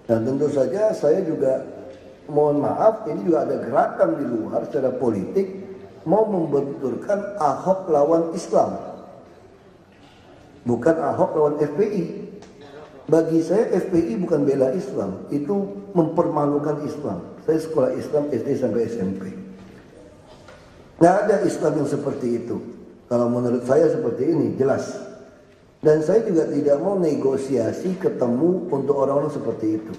Dan tentu saja saya juga mohon maaf, ini juga ada gerakan di luar secara politik mau membenturkan Ahok lawan Islam, bukan Ahok lawan FPI. Bagi saya FPI bukan bela Islam, itu mempermalukan Islam. Saya sekolah Islam SD sampai SMP. Nggak ada Islam yang seperti itu. Kalau menurut saya seperti ini, jelas. Dan saya juga tidak mau negosiasi ketemu untuk orang-orang seperti itu.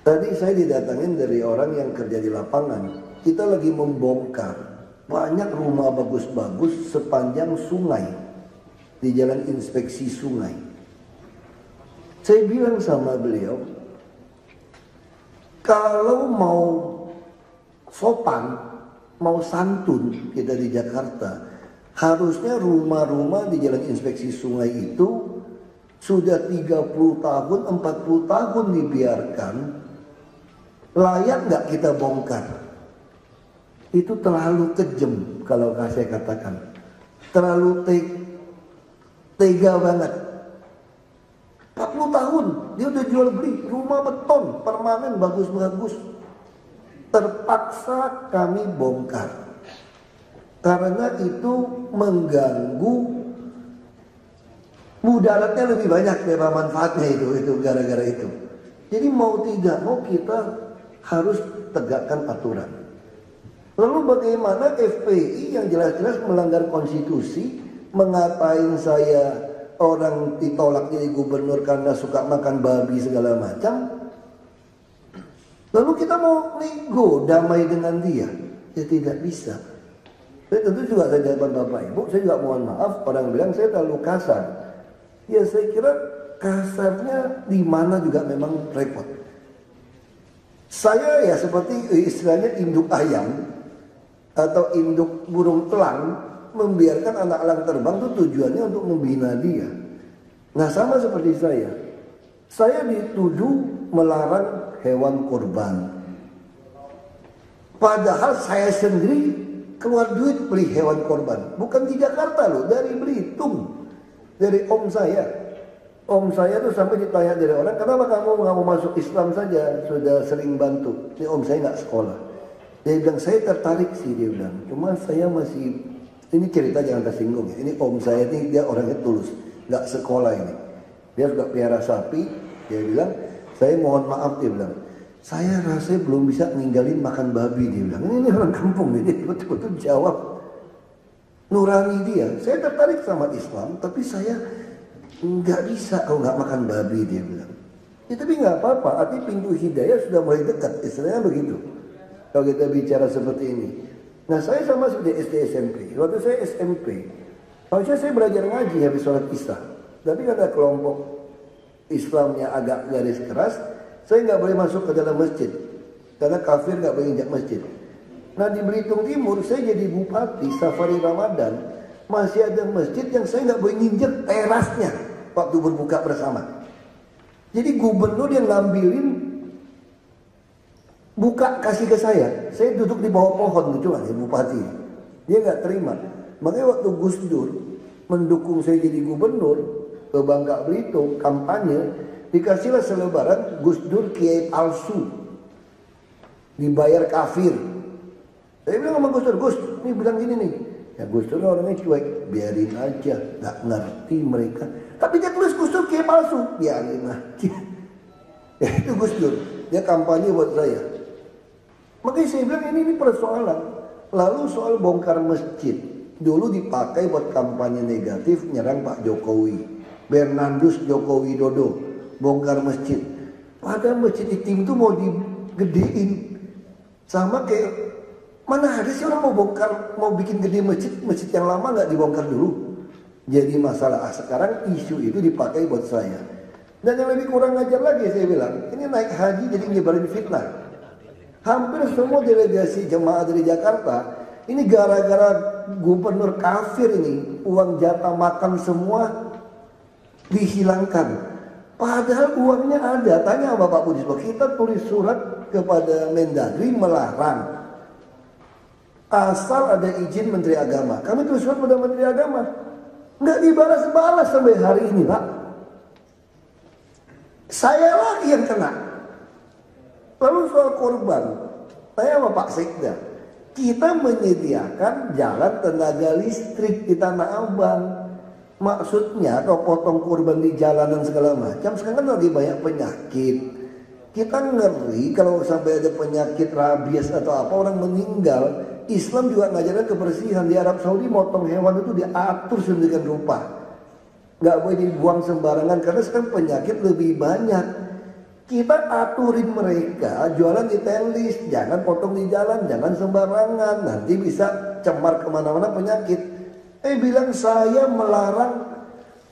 Tadi saya didatangin dari orang yang kerja di lapangan. Kita lagi membongkar banyak rumah bagus-bagus sepanjang sungai, di jalan inspeksi sungai. Saya bilang sama beliau, kalau mau sopan, mau santun kita di Jakarta, harusnya rumah-rumah di jalan inspeksi sungai itu sudah 30 tahun, 40 tahun dibiarkan. Layak nggak kita bongkar? Itu terlalu kejam kalau saya katakan. Terlalu tega banget. 40 tahun dia udah jual beli rumah beton permanen bagus-bagus. Terpaksa kami bongkar. Karena itu mengganggu, mudaratnya lebih banyak daripada manfaatnya itu gara-gara itu. Jadi mau tidak mau kita harus tegakkan aturan. Lalu bagaimana FPI yang jelas-jelas melanggar konstitusi mengatain saya orang ditolak jadi gubernur karena suka makan babi segala macam. Lalu kita mau nego damai dengan dia, ya tidak bisa. Saya tentu juga saya depan Bapak Ibu, saya juga mohon maaf orang bilang saya terlalu kasar. Ya saya kira kasarnya di mana juga memang repot. Saya ya seperti istilahnya induk ayam atau induk burung elang, membiarkan anak elang terbang itu tujuannya untuk membina dia. Nah sama seperti saya dituduh melarang hewan kurban. Padahal saya sendiri keluar duit beli hewan kurban. Bukan di Jakarta loh, dari Belitung. Dari om saya. Om saya tuh sampai ditanya dari orang, kenapa kamu nggak mau masuk Islam saja? Sudah sering bantu. Ini om saya nggak sekolah. Dia bilang, saya tertarik sih, dia bilang. Cuma saya masih, ini cerita jangan tersinggung ya. Ini om saya ini dia orangnya tulus. Nggak sekolah ini. Dia juga pelihara sapi. Dia bilang, saya mohon maaf, dia bilang. Saya rasanya belum bisa ninggalin makan babi, dia bilang. Ini orang kampung, dia betul-betul jawab. Nurani dia. Saya tertarik sama Islam, tapi saya nggak bisa kalau nggak makan babi, dia bilang. Ya tapi nggak apa-apa, arti pintu hidayah sudah mulai dekat, istilahnya begitu. Kalau kita bicara seperti ini. Nah saya sama seperti SD SMP. Waktu saya SMP, harusnya saya belajar ngaji habis sholat isya. Tapi karena kelompok Islamnya agak garis keras, saya nggak boleh masuk ke dalam masjid. Karena kafir nggak boleh injak masjid. Nah di Belitung Timur saya jadi bupati Safari Ramadan. Masih ada masjid yang saya nggak boleh nginjek terasnya waktu berbuka bersama. Jadi gubernur yang ngambilin buka kasih ke saya duduk di bawah pohon gitu ya bupati. Dia nggak terima. Makanya waktu Gus Dur mendukung saya jadi gubernur ke Bangka Belitung kampanye, dikasihlah selebaran Gus Dur kiai palsu, dibayar kafir. Saya bilang sama Gus Dur, Gus, ini bilang gini nih. Ya Gus Dur orangnya cuek, biarin aja, nggak ngerti mereka. Tapi dia tulis Gus Dur kiai palsu, biarin aja. Ya itu Gus Dur, dia kampanye buat saya. Makanya saya bilang ini persoalan. Lalu soal bongkar masjid, dulu dipakai buat kampanye negatif nyerang Pak Jokowi. Bernardus Joko Widodo, bongkar masjid. Padahal masjid di tim itu mau digedein. Sama kayak, mana ada sih orang mau bongkar, mau bikin gede masjid yang lama nggak dibongkar dulu. Jadi masalah sekarang isu itu dipakai buat saya. Dan yang lebih kurang ajar lagi saya bilang, ini naik haji jadi nyebarin fitnah. Hampir semua delegasi jemaah dari Jakarta, ini gara-gara gubernur kafir ini, uang jatah makan semua dihilangkan. Padahal uangnya ada. Tanya sama Bapak Budi, kita tulis surat kepada Mendagri melarang. Asal ada izin Menteri Agama. Kami tulis surat kepada Menteri Agama. Nggak dibalas-balas sampai hari ini, Pak. Saya lagi yang kena. Lalu soal korban, saya sama Pak Sekda, kita menyediakan jalan tenaga listrik di Tanah Abang. Maksudnya kalau potong korban di jalanan segala macam, sekarang kan lagi banyak penyakit. Kita ngeri kalau sampai ada penyakit rabies atau apa, orang meninggal. Islam juga ngajarin kebersihan. Di Arab Saudi motong hewan itu diatur sedemikian rupa, nggak boleh dibuang sembarangan karena sekarang penyakit lebih banyak. Kita aturin mereka jualan di telis, jangan potong di jalan, jangan sembarangan, nanti bisa cemar kemana-mana penyakit. Bilang saya melarang,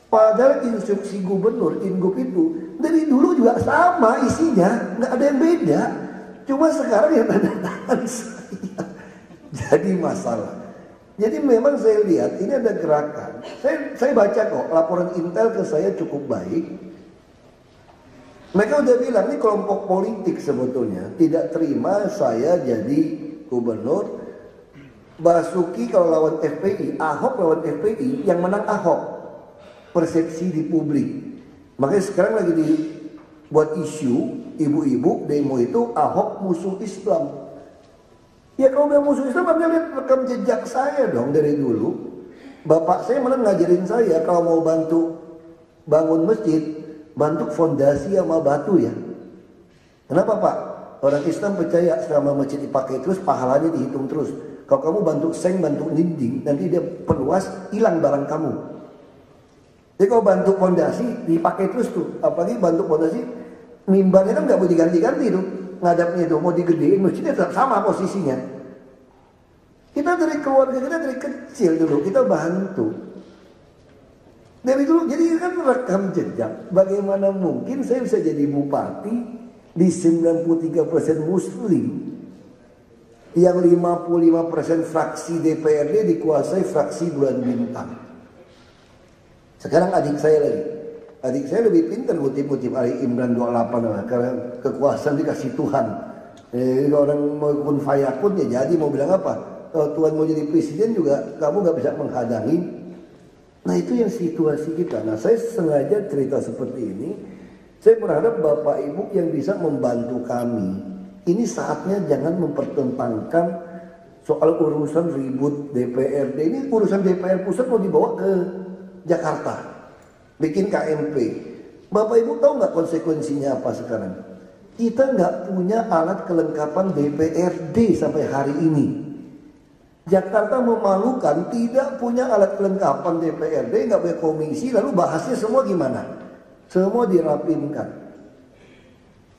padahal instruksi gubernur Ingup itu dari dulu juga sama isinya, nggak ada yang beda. Cuma sekarang yang tanda tangan saya jadi masalah. Jadi memang saya lihat ini ada gerakan. Saya baca kok laporan Intel ke saya cukup baik. Mereka udah bilang ini kelompok politik sebetulnya tidak terima saya jadi gubernur. Basuki kalau lawan FPI, Ahok lawan FPI, yang menang Ahok. Persepsi di publik. Makanya sekarang lagi dibuat isu ibu-ibu demo itu Ahok musuh Islam. Ya kalau dia musuh Islam, Anda lihat rekam jejak saya dong dari dulu. Bapak saya malah ngajarin saya kalau mau bantu bangun masjid, bantu fondasi sama batu ya. Kenapa Pak? Orang Islam percaya selama masjid dipakai terus, pahalanya dihitung terus. Kalau kamu bantu seng, bantu dinding, nanti dia perluas, hilang barang kamu. Jadi kalau bantu fondasi dipakai terus tuh, apalagi bantu fondasi, mimbarnya kan nggak mau diganti-ganti tuh. Ngadapnya itu mau digedein masjidnya tetap sama posisinya. Kita dari keluarga kita dari kecil dulu kita bantu dari dulu, jadi kan rekam jejak. Bagaimana mungkin saya bisa jadi bupati di 93% muslim yang 55% fraksi DPRD dikuasai fraksi bulan bintang. Sekarang adik saya lagi. Adik saya lebih pintar kutip-kutip Ali Imran 28 karena kekuasaan dikasih Tuhan. Orang mau kun fayakun ya jadi, mau bilang apa? Kalau Tuhan mau jadi presiden juga kamu gak bisa menghadangi. Nah itu yang situasi kita. Nah saya sengaja cerita seperti ini. Saya berharap Bapak Ibu yang bisa membantu kami. Ini saatnya jangan mempertentangkan soal urusan ribut DPRD. Ini urusan DPR pusat mau dibawa ke Jakarta. Bikin KMP. Bapak Ibu tahu nggak konsekuensinya apa sekarang? Kita nggak punya alat kelengkapan DPRD sampai hari ini. Jakarta memalukan, tidak punya alat kelengkapan DPRD, nggak punya komisi, lalu bahasnya semua gimana? Semua dirapimkan.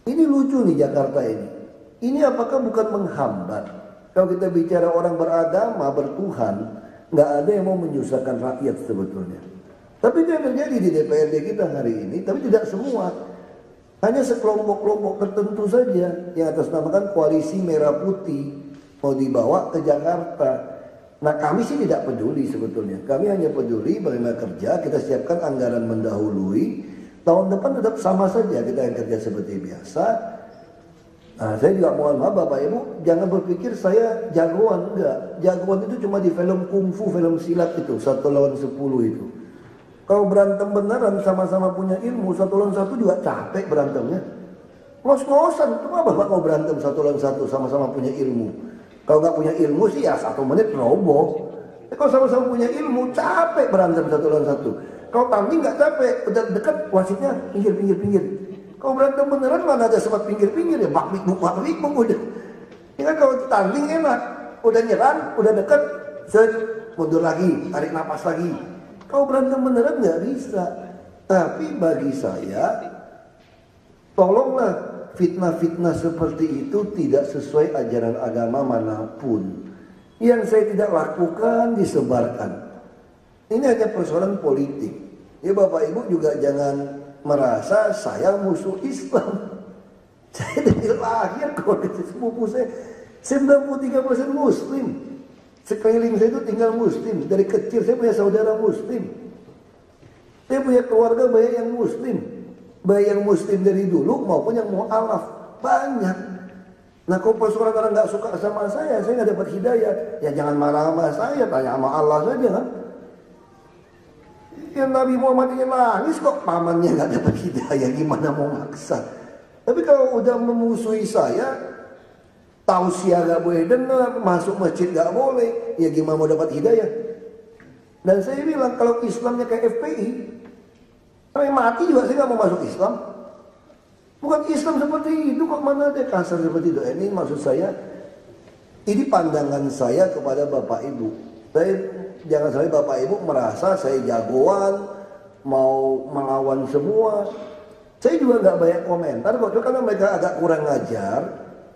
Ini lucu nih Jakarta ini. Ini apakah bukan menghambat? Kalau kita bicara orang beragama, bertuhan, nggak ada yang mau menyusahkan rakyat sebetulnya. Tapi itu yang terjadi di DPRD kita hari ini, tapi tidak semua. Hanya sekelompok-kelompok tertentu saja yang atasnamakan koalisi merah putih mau dibawa ke Jakarta. Nah kami sih tidak peduli sebetulnya. Kami hanya peduli bagaimana kerja, kita siapkan anggaran mendahului. Tahun depan tetap sama saja kita yang kerja seperti biasa. Nah saya juga mohon maaf Bapak Ibu, jangan berpikir saya jagoan, enggak. Jagoan itu cuma di film kungfu, film silat itu, 1 lawan 10 itu. Kalau berantem beneran sama-sama punya ilmu, 1 lawan 1 juga capek berantemnya. Ngos-ngosan, cuma Bapak mau berantem 1 lawan 1 sama-sama punya ilmu. Kalau nggak punya ilmu sih ya 1 menit roboh. Kalau sama-sama punya ilmu, capek berantem 1 lawan 1. Kalau tanding nggak capek, udah dekat wasitnya pinggir. Kalau berantem beneran mana ada sempat pinggir-pinggir ya, bakbik udah. Ini kan kalau tanding enak, udah nyerang, udah dekat, mundur lagi, tarik napas lagi. Kalau berantem beneran nggak bisa. Tapi bagi saya, tolonglah fitnah-fitnah seperti itu tidak sesuai ajaran agama manapun. Yang saya tidak lakukan disebarkan. Ini hanya persoalan politik. Ya Bapak Ibu juga jangan merasa saya musuh Islam. Saya dari lahir keluarga sepupu saya 93% Muslim. Sekeliling saya itu tinggal Muslim. Dari kecil saya punya saudara Muslim. Saya punya keluarga banyak yang Muslim. Baik yang Muslim dari dulu maupun yang mu'alaf. Banyak. Nah kalau persoalan orang gak suka sama saya gak dapat hidayah. Ya jangan marah sama saya, tanya sama Allah saja kan. Yang Nabi Muhammad ini nangis kok pamannya nggak dapat hidayah, gimana mau maksa? Tapi kalau udah memusuhi saya, tausiah nggak boleh dengar, masuk masjid nggak boleh, ya gimana mau dapat hidayah? Dan saya bilang kalau Islamnya kayak FPI, sampai mati juga saya nggak mau masuk Islam. Bukan Islam seperti itu kok, mana ada kasar seperti itu. Ini maksud saya, ini pandangan saya kepada Bapak Ibu. Jangan sampai Bapak Ibu merasa saya jagoan, mau melawan semua. Saya juga nggak banyak komentar kok, karena mereka agak kurang ngajar.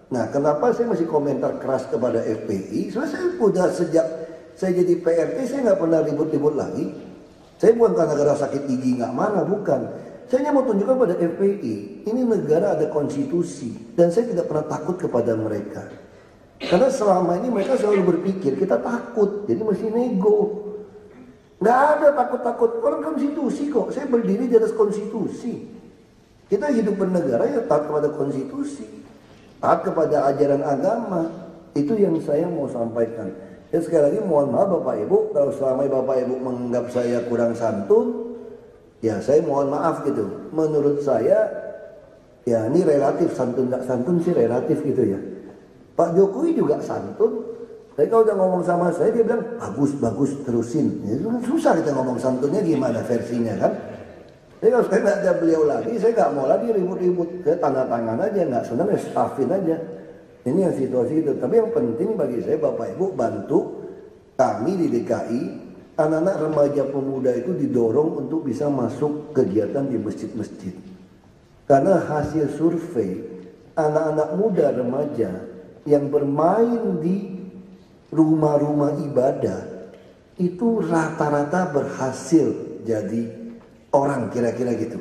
Nah, kenapa saya masih komentar keras kepada FPI? Soalnya saya udah sejak saya jadi PRT, saya nggak pernah ribut-ribut lagi. Saya bukan karena gara sakit gigi nggak marah, bukan. Saya hanya mau tunjukkan pada FPI, ini negara ada konstitusi, dan saya tidak pernah takut kepada mereka. Karena selama ini mereka selalu berpikir kita takut, jadi mesti nego. Nggak ada takut-takut, orang konstitusi kok. Saya berdiri di atas konstitusi. Kita hidup bernegara ya taat kepada konstitusi, taat kepada ajaran agama. Itu yang saya mau sampaikan. Dan sekali lagi mohon maaf Bapak Ibu, kalau selama Bapak Ibu menganggap saya kurang santun, ya saya mohon maaf gitu. Menurut saya, ya ini relatif, santun nggak santun sih relatif gitu ya. Pak Jokowi juga santun. Tapi kalau udah ngomong sama saya, dia bilang, bagus, terusin. Ya, susah kita ngomong santunnya gimana versinya kan. Jadi kalau saya nggak ada beliau lagi, saya nggak mau lagi ribut-ribut. Saya tanda tangan aja, nggak senang ya staffin aja. Ini yang situasi itu. Tapi yang penting bagi saya, Bapak Ibu bantu kami di DKI, anak-anak remaja pemuda itu didorong untuk bisa masuk kegiatan di masjid-masjid. Karena hasil survei, anak-anak muda remaja yang bermain di rumah-rumah ibadah itu rata-rata berhasil jadi orang, kira-kira gitu.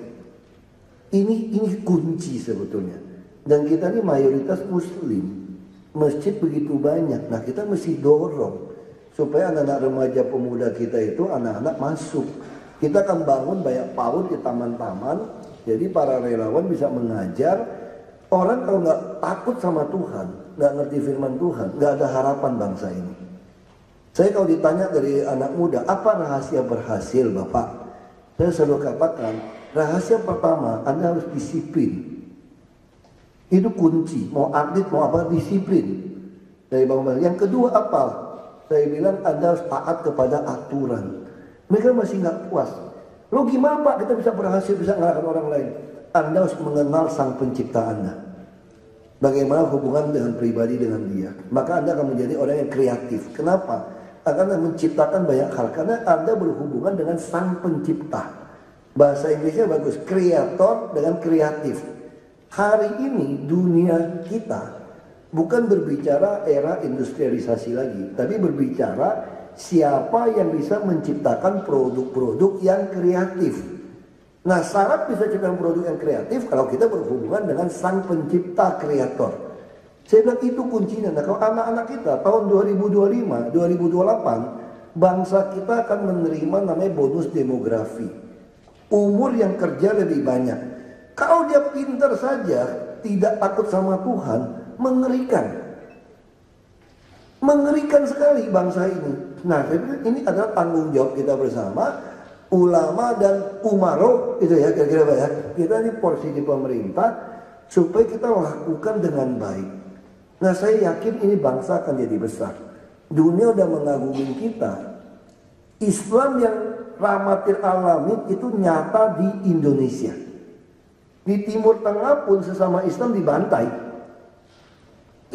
Ini kunci sebetulnya. Dan kita ini mayoritas muslim, masjid begitu banyak. Nah kita mesti dorong supaya anak-anak remaja pemuda kita itu anak-anak masuk. Kita akan bangun banyak PAUD di taman-taman, jadi para relawan bisa mengajar. Orang kalau nggak takut sama Tuhan, nggak ngerti firman Tuhan, nggak ada harapan bangsa ini. Saya kalau ditanya dari anak muda, apa rahasia berhasil Bapak? Saya selalu katakan, rahasia pertama, Anda harus disiplin. Itu kunci, mau atlet, mau apa, disiplin. Dari Bang Bang. Yang kedua apa? Saya bilang Anda harus taat kepada aturan. Mereka masih nggak puas. Lo gimana Pak kita bisa berhasil, bisa mengalahkan orang lain? Anda harus mengenal sang pencipta Anda. Bagaimana hubungan dengan pribadi dengan dia. Maka Anda akan menjadi orang yang kreatif. Kenapa? Akan menciptakan banyak hal. Karena Anda berhubungan dengan sang pencipta. Bahasa Inggrisnya bagus. Kreator dengan kreatif. Hari ini dunia kita bukan berbicara era industrialisasi lagi. Tapi berbicara siapa yang bisa menciptakan produk-produk yang kreatif. Nah syarat bisa ciptakan produk yang kreatif kalau kita berhubungan dengan sang pencipta kreator. Saya bilang itu kuncinya. Nah kalau anak-anak kita tahun 2025, 2028 bangsa kita akan menerima namanya bonus demografi. Umur yang kerja lebih banyak. Kalau dia pintar saja, tidak takut sama Tuhan, mengerikan. Mengerikan sekali bangsa ini. Nah saya bilang ini adalah tanggung jawab kita bersama. Ulama dan umaro itu ya kira-kira ya. Kita ini porsi di pemerintah supaya kita lakukan dengan baik. Nah saya yakin ini bangsa akan jadi besar. Dunia udah mengagumi kita. Islam yang rahmatil alamin itu nyata di Indonesia. Di Timur Tengah pun sesama Islam dibantai.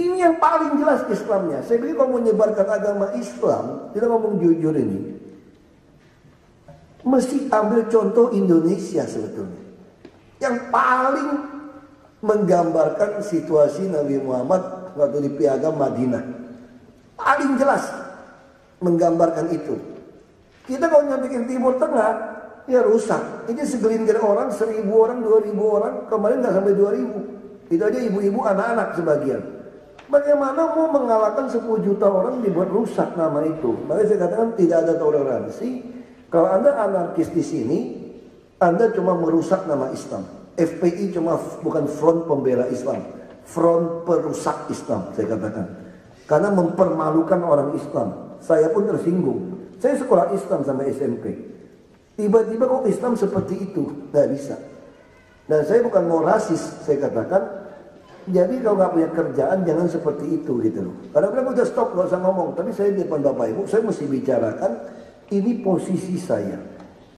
Ini yang paling jelas Islamnya. Saya pikir kalau menyebarkan agama Islam, kita ngomong jujur ini, mesti ambil contoh Indonesia sebetulnya. Yang paling menggambarkan situasi Nabi Muhammad waktu di Piagam Madinah. Paling jelas menggambarkan itu. Kita kalau nyampaikan Timur Tengah, ya rusak. Ini segelintir orang, 1000 orang, 2000 orang, kemarin nggak sampai 2000. Itu aja ibu-ibu, anak-anak sebagian. Bagaimana mau mengalahkan 10 juta orang dibuat rusak nama itu? Makanya saya katakan tidak ada toleransi. Kalau Anda anarkis di sini, Anda cuma merusak nama Islam. FPI cuma bukan front pembela Islam, front perusak Islam saya katakan. Karena mempermalukan orang Islam. Saya pun tersinggung. Saya sekolah Islam sampai SMP. Tiba-tiba kok Islam seperti itu? Nggak bisa. Dan saya bukan mau rasis, saya katakan, jadi kalau nggak punya kerjaan jangan seperti itu gitu loh. Kadang-kadang udah stop, nggak usah ngomong. Tapi saya di depan Bapak Ibu, saya mesti bicarakan, ini posisi saya.